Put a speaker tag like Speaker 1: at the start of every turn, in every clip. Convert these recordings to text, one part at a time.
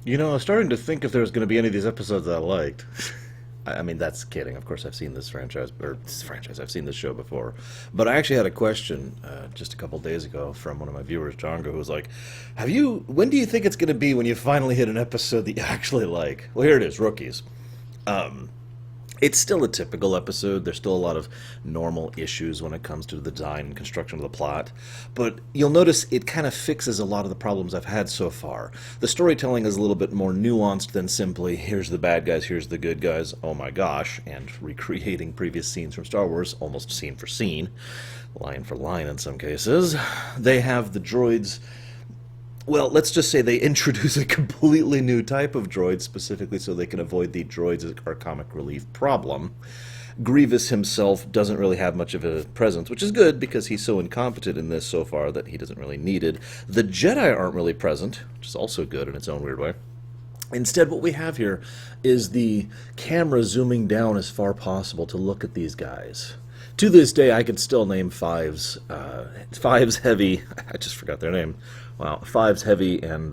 Speaker 1: You know, I was starting to think if there was going to be any of these episodes that I liked. I mean, that's kidding. Of course, I've seen I've seen this show before. But I actually had a question just a couple days ago from one of my viewers, Jongo, who was like, when do you think it's going to be when you finally hit an episode that you actually like? Well, here it is, Rookies. Um, it's still a typical episode. There's still a lot of normal issues when it comes to the design and construction of the plot. But you'll notice it kind of fixes a lot of the problems I've had so far. The storytelling is a little bit more nuanced than simply, here's the bad guys, here's the good guys, oh my gosh, and recreating previous scenes from Star Wars, almost scene for scene, line for line in some cases. They have the droids, well, let's just say they introduce a completely new type of droid specifically so they can avoid the droids as our comic relief problem. Grievous himself doesn't really have much of a presence, which is good because he's so incompetent in this so far that he doesn't really need it. The Jedi aren't really present, which is also good in its own weird way. Instead, what we have here is the camera zooming down as far possible to look at these guys. To this day, I can still name Fives Heavy. I just forgot their name. Wow, Fives Heavy and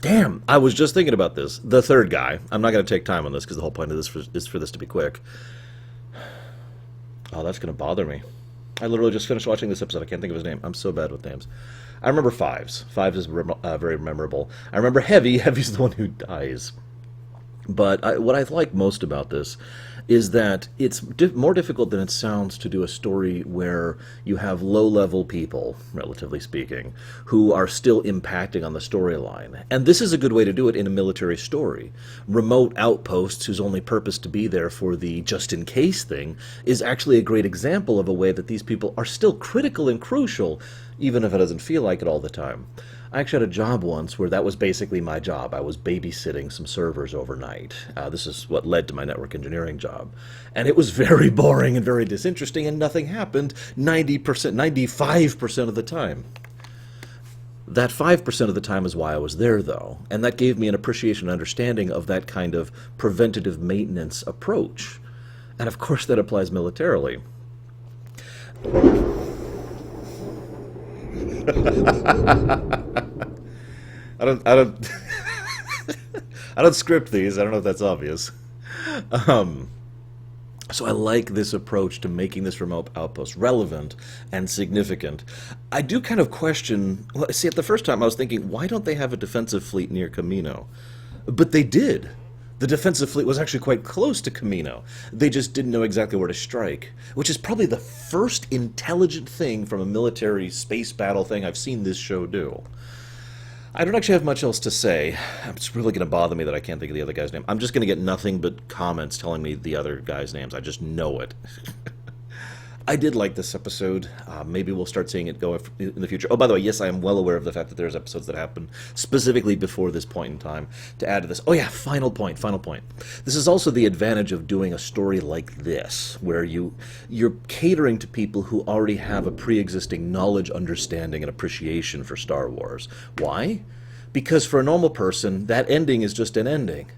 Speaker 1: damn, I was just thinking about this. The third guy. I'm not going to take time on this because the whole point of this is for this to be quick. Oh, that's going to bother me. I literally just finished watching this episode. I can't think of his name. I'm so bad with names. I remember Fives. Fives is very memorable. I remember Heavy. Heavy's the one who dies. But what I like most about this is that it's more difficult than it sounds to do a story where you have low-level people, relatively speaking, who are still impacting on the storyline. And this is a good way to do it in a military story. Remote outposts whose only purpose to be there for the just-in-case thing is actually a great example of a way that these people are still critical and crucial, even if it doesn't feel like it all the time. I actually had a job once where that was basically my job. I was babysitting some servers overnight. This is what led to my network engineering job. And it was very boring and very disinteresting, and nothing happened 90%, 95% of the time. That 5% of the time is why I was there, though. And that gave me an appreciation and understanding of that kind of preventative maintenance approach. And of course, that applies militarily. I don't, I don't script these. I don't know if that's obvious. Um, so I like this approach to making this remote outpost relevant and significant. I do kind of question. Well, see, at the first time I was thinking, why don't they have a defensive fleet near Camino? But they did. The defensive fleet was actually quite close to Camino. They just didn't know exactly where to strike, which is probably the first intelligent thing from a military space battle thing I've seen this show do. I don't actually have much else to say. It's really going to bother me that I can't think of the other guy's name. I'm just going to get nothing but comments telling me the other guys' names. I just know it. I did like this episode. Maybe we'll start seeing it go in the future. Oh, by the way, yes, I am well aware of the fact that there's episodes that happen specifically before this point in time to add to this. Oh yeah, final point, final point. This is also the advantage of doing a story like this, where you're catering to people who already have a pre-existing knowledge, understanding, and appreciation for Star Wars. Why? Because for a normal person, that ending is just an ending.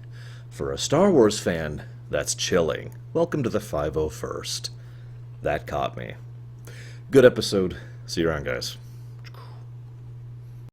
Speaker 1: For a Star Wars fan, that's chilling. Welcome to the 501st. That caught me. Good episode. See you around, guys.